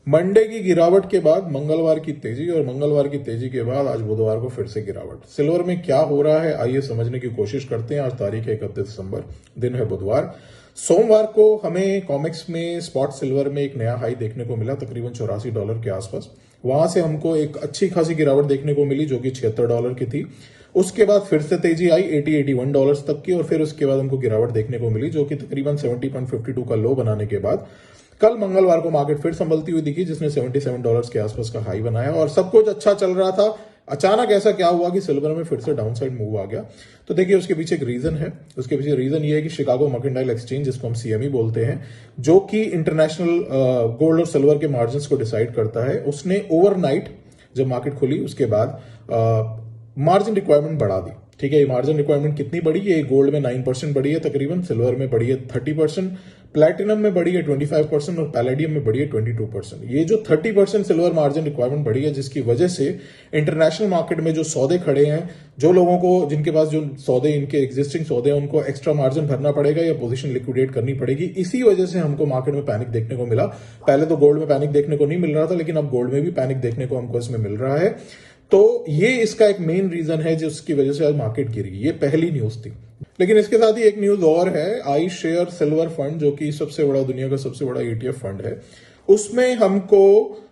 Monday की गिरावट के बाद मंगलवार की तेजी और मंगलवार की तेजी के बाद आज बुधवार को फिर से गिरावट। सिल्वर में क्या हो रहा है आइए समझने की कोशिश करते हैं। आज तारीख है 31 दिसंबर, दिन है बुधवार। सोमवार को हमें कॉमेक्स में स्पॉट सिल्वर में एक नया हाई देखने को मिला, तकरीबन $84 के आसपास। वहां से हमको एक अच्छी खासी गिरावट देखने को मिली जो कि $76 की थी। उसके बाद फिर से तेजी आई $81 तक की और फिर उसके बाद हमको गिरावट देखने को मिली जो कि तकरीबन 70.52 का लो बनाने के बाद कल मंगलवार को मार्केट फिर संभलती हुई दिखी जिसने $77 के आसपास का हाई बनाया और सब कुछ अच्छा चल रहा था। अचानक ऐसा क्या हुआ कि सिल्वर में फिर से डाउनसाइड मूव आ गया। तो देखिए उसके पीछे एक रीजन है। उसके पीछे रीजन ये है कि शिकागो मर्केंटाइल एक्सचेंज, जिसको हम सीएमई बोलते हैं, जो कि इंटरनेशनल गोल्ड और सिल्वर के मार्जिन को डिसाइड करता है, उसने ओवरनाइट जब मार्केट खुली उसके बाद मार्जिन रिक्वायरमेंट बढ़ा दी। ठीक है, ये मार्जिन रिक्वायरमेंट कितनी बढ़ी है? गोल्ड में 9% बढ़ी है तकरीबन, सिल्वर में बढ़ी है 30%, प्लैटिनम में बढ़ी है 25% और पैलेडियम में बढ़ी है 22%। ये जो 30% सिल्वर मार्जिन रिक्वायरमेंट बढ़ी है, जिसकी वजह से इंटरनेशनल मार्केट में जो सौदे खड़े हैं, जो लोगों को जिनके पास जो सौदे इनके एग्जिस्टिंग सौदे हैं, उनको एक्स्ट्रा मार्जिन भरना पड़ेगा या पोजीशन लिक्विडेट करनी पड़ेगी। इसी वजह से हमको मार्केट में पैनिक देखने को मिला। पहले तो गोल्ड में पैनिक देखने को नहीं मिल रहा था, लेकिन अब गोल्ड में भी पैनिक देखने को हमको इसमें मिल रहा है। तो ये इसका एक मेन रीजन है जिसकी वजह से आज मार्केट गिरी। ये पहली न्यूज थी। लेकिन इसके साथ ही एक न्यूज और है। आई शेयर सिल्वर फंड, जो कि सबसे बड़ा दुनिया का सबसे बड़ा ETF फंड है, उसमें हमको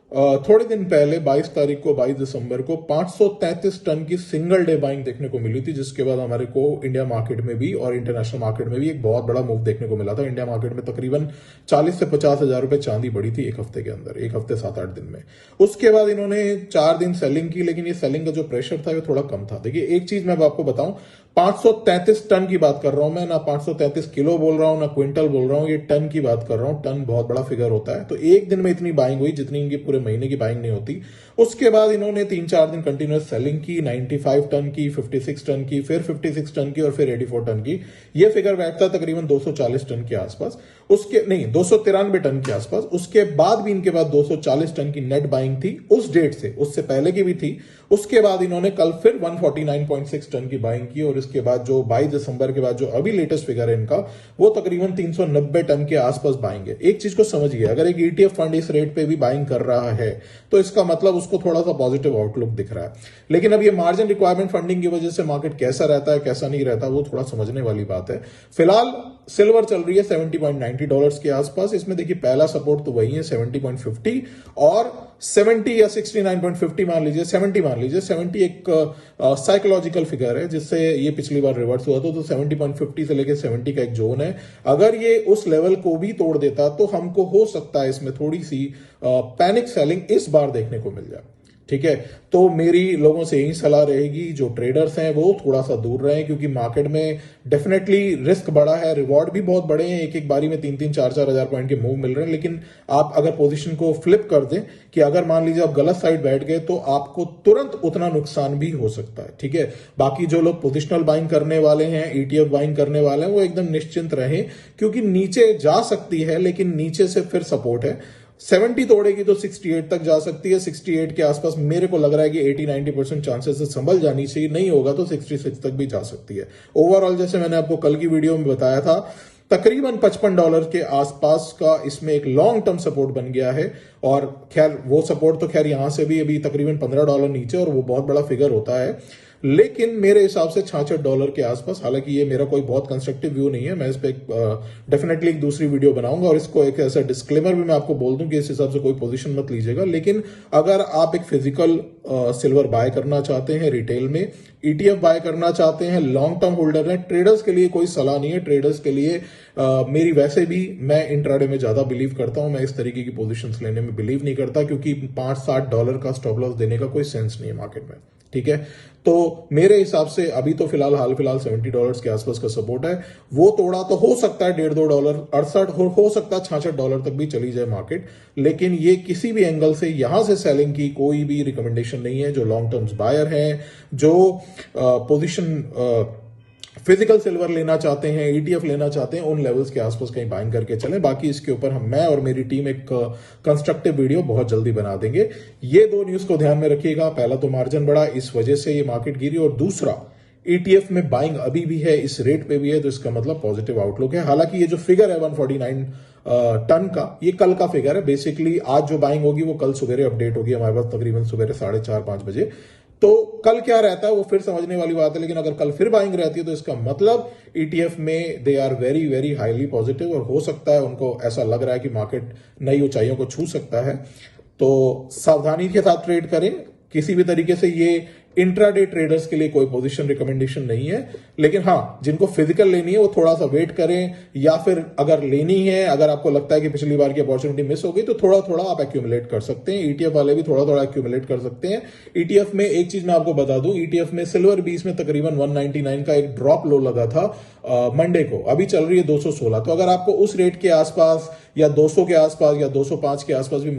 थोड़े दिन पहले 22 तारीख को 22 दिसंबर को 533 टन की सिंगल डे बाइंग देखने को मिली थी, जिसके बाद हमारे को इंडिया मार्केट में भी और इंटरनेशनल मार्केट में भी एक बहुत बड़ा मूव देखने को मिला था। इंडिया मार्केट में तकरीबन 40 से 50 हजार रुपए चांदी बढ़ी थी एक हफ्ते के अंदर, एक हफ्ते 7-8 दिन में। उसके बाद इन्होंने 4 दिन सेलिंग की, लेकिन ये सेलिंग का जो प्रेशर था वो थोड़ा कम था। देखिए एक चीज मैं आपको बताऊं, 533 टन की बात कर रहा हूं मैं, ना 533 किलो बोल रहा हूं ना क्विंटल बोल रहा हूं, ये टन की बात कर रहा हूं। टन बहुत बड़ा फिगर होता है। तो एक दिन में इतनी बाइंग हुई जितनी इनकी पूरे महीने की बाइंग नहीं होती। उसके बाद इन्होंने 3-4 दिन कंटिन्यूअस सेलिंग की, 95 टन की, 56 टन की, फिर 56 टन की और फिर 84 टन की। ये फिगर बैठता तकरीबन 240 टन के आसपास। उसके नहीं 293 टन के आसपास। उसके बाद भी इनके पास 240 टन की नेट बाइंग थी उस डेट से, उससे पहले की भी थी। उसके बाद इन्होंने कल फिर 149.6 टन की बाइंग की और इसके बाद जो 22 दिसंबर के बाद जो अभी लेटेस्ट फिगर है इनका, वो तकरीबन 390 टन के आसपास बाइंग है। एक चीज को समझिए, अगर एक ETF फंड इस रेट पे भी बाइंग कर रहा है तो इसका मतलब उसको थोड़ा सा पॉजिटिव आउटलुक दिख रहा है। लेकिन अब ये मार्जिन रिक्वायरमेंट फंडिंग की वजह से मार्केट कैसा रहता है कैसा नहीं रहता वो थोड़ा समझने वाली बात है। फिलहाल सिल्वर चल रही है $70.90 के आसपास। इसमें देखिए पहला सपोर्ट तो वही है 70.50 और 70 या 69.50 मान लीजिए, 70 मान लीजिए। 70 एक साइकोलॉजिकल फिगर है जिससे ये पिछली बार रिवर्स हुआ था। तो 70.50 से लेकर 70 का एक जोन है। अगर ये उस लेवल को भी तोड़ देता तो हमको हो सकता है इसमें थोड़ी सी पैनिक सेलिंग इस बार देखने को मिल जाए। ठीक है, तो मेरी लोगों से यही सलाह रहेगी, जो ट्रेडर्स हैं वो थोड़ा सा दूर रहें, क्योंकि मार्केट में डेफिनेटली रिस्क बड़ा है, रिवॉर्ड भी बहुत बड़े हैं। एक एक बारी में 3-3, 4-4 हजार पॉइंट के मूव मिल रहे हैं। लेकिन आप अगर पोजीशन को फ्लिप कर दें कि अगर मान लीजिए आप गलत साइड बैठ गए तो आपको तुरंत उतना नुकसान भी हो सकता है। ठीक है, बाकी जो लोग पोजिशनल बाइंग करने वाले हैं, ETF बाइंग करने वाले हैं, वो एकदम निश्चिंत रहें, क्योंकि नीचे जा सकती है लेकिन नीचे से फिर सपोर्ट है। 70 तोड़ेगी तो 68 तक जा सकती है। 68 के आसपास मेरे को लग रहा है कि 80-90% चांसेस से संभल जानी चाहिए, नहीं होगा तो 66 तक भी जा सकती है। ओवरऑल जैसे मैंने आपको कल की वीडियो में बताया था, तकरीबन $55 के आसपास का इसमें एक लॉन्ग टर्म सपोर्ट बन गया है। और खैर वो सपोर्ट तो खैर यहां से भी अभी तकरीबन $15 नीचे, और वो बहुत बड़ा फिगर होता है। लेकिन मेरे हिसाब से $66 के आसपास, हालांकि ये मेरा कोई बहुत कंस्ट्रक्टिव व्यू नहीं है, मैं इस पर डेफिनेटली एक दूसरी वीडियो बनाऊंगा और इसको एक ऐसा डिस्क्लेमर भी मैं आपको बोल दूं कि इस हिसाब से कोई पोजीशन मत लीजिएगा। लेकिन अगर आप एक फिजिकल सिल्वर बाय करना चाहते हैं रिटेल में, ETF बाय करना चाहते हैं, लॉन्ग टर्म होल्डर हैं, ट्रेडर्स के लिए कोई सलाह नहीं है। ट्रेडर्स के लिए मेरी वैसे भी, मैं इंट्राडे में ज्यादा बिलीव करता हूं, मैं इस तरीके की पोजीशंस लेने में बिलीव नहीं करता, क्योंकि $5-7 का स्टॉप लॉस देने का कोई सेंस नहीं है मार्केट में। ठीक है, तो मेरे हिसाब से अभी तो फिलहाल हाल फिलहाल $70 के आसपास का सपोर्ट है। वो तोड़ा तो हो सकता है $1.5-2, 68 हो सकता है $66 तक भी चली जाए मार्केट। लेकिन ये किसी भी एंगल से यहां से सेलिंग की कोई भी रिकमेंडेशन नहीं है। जो लॉन्ग टर्म्स बायर हैं, जो पोजीशन फिजिकल सिल्वर लेना चाहते हैं, ETF लेना चाहते हैं, उन लेवल्स के आसपास कहीं बाइंग करके चलें। बाकी इसके ऊपर मैं और मेरी टीम एक कंस्ट्रक्टिव वीडियो बहुत जल्दी बना देंगे। ये 2 न्यूज को ध्यान में रखिएगा। पहला तो मार्जिन बढ़ा, इस वजह से ये मार्केट गिरी, और दूसरा ETF में बाइंग अभी भी है, इस रेट पे भी है, तो इसका मतलब पॉजिटिव आउटलुक है। हालांकि ये जो फिगर है 149 टन का, ये कल का फिगर है। बेसिकली आज जो बाइंग होगी वो कल सवेरे अपडेट होगी हमारे पास तकरीबन सवेरे 4:30-5 बजे। तो कल क्या रहता है वो फिर समझने वाली बात है, लेकिन अगर कल फिर बाइंग रहती है तो इसका मतलब ईटीएफ में they are very very highly positive, और हो सकता है उनको ऐसा लग रहा है कि मार्केट नई ऊंचाइयों को छू सकता है। तो सावधानी के साथ ट्रेड करें। किसी भी तरीके से ये इंट्राडे ट्रेडर्स के लिए कोई पोजीशन रिकमेंडेशन नहीं है, लेकिन हाँ जिनको फिजिकल लेनी है वो थोड़ा सा वेट करें, या फिर अगर लेनी है, अगर आपको लगता है कि पिछली बार की अपॉर्चुनिटी मिस हो गई तो थोड़ा थोड़ा आप एक्यूमुलेट कर सकते हैं। ईटीएफ वाले भी थोड़ा थोड़ा एक्यूमुलेट कर सकते हैं। ईटीएफ में एक चीज मैं आपको बता दूं, ईटीएफ में सिल्वर 20 में तकरीबन 199 का एक ड्रॉप लो लगा था मंडे को, अभी चल रही है 216। तो अगर आपको उस रेट के आसपास या 200 के आसपास या 205 के आसपास भी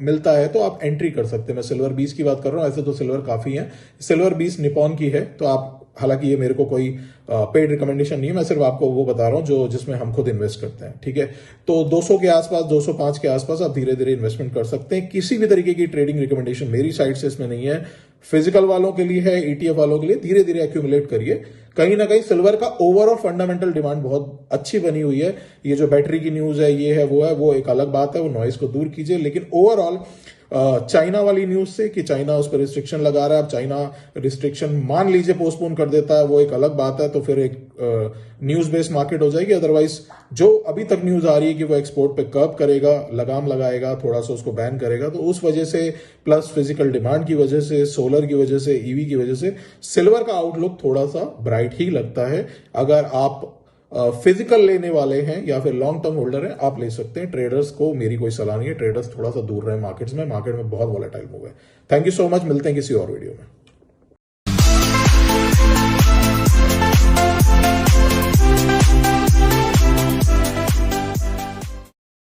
मिलता है तो आप एंट्री कर सकते हैं। मैं सिल्वर 20 की बात कर रहा हूं, ऐसे तो सिल्वर काफी है। सिल्वर 20 निपॉन की है, तो आप, हालांकि ये मेरे को कोई पेड रिकमेंडेशन नहीं है, मैं सिर्फ आपको वो बता रहा हूं जो जिसमें हम खुद इन्वेस्ट करते हैं, ठीक है। तो 200 के आसपास, 205 के आसपास आप धीरे धीरे इन्वेस्टमेंट कर सकते हैं। किसी भी तरीके की ट्रेडिंग रिकमेंडेशन मेरी साइड से इसमें नहीं है। फिजिकल वालों के लिए है, ईटीएफ वालों के लिए धीरे धीरे एक्यूमुलेट करिए। कहीं ना कहीं सिल्वर का ओवरऑल फंडामेंटल डिमांड बहुत अच्छी बनी हुई है। ये जो बैटरी की न्यूज है, ये है, वो एक अलग बात है, वो नॉइज को दूर कीजिए। लेकिन ओवरऑल चाइना वाली न्यूज से कि चाइना उस पर रिस्ट्रिक्शन लगा रहा है, अब चाइना रिस्ट्रिक्शन मान लीजिए पोस्टपोन कर देता है, वो एक अलग बात है, तो फिर एक न्यूज बेस्ड मार्केट हो जाएगी। अदरवाइज जो अभी तक न्यूज आ रही है कि वो एक्सपोर्ट पे कर्ब करेगा, लगाम लगाएगा, थोड़ा सा उसको बैन करेगा, तो उस वजह से प्लस फिजिकल डिमांड की वजह से, सोलर की वजह से, ईवी की वजह से सिल्वर का आउटलुक थोड़ा सा ब्राइट ही लगता है। अगर आप फिजिकल लेने वाले हैं या फिर लॉन्ग टर्म होल्डर हैं, आप ले सकते हैं। ट्रेडर्स को मेरी कोई सलाह नहीं है, ट्रेडर्स थोड़ा सा दूर रहे मार्केट्स में, मार्केट में बहुत वॉलेटाइल मूव है। थैंक यू सो मच, मिलते हैं किसी और वीडियो में।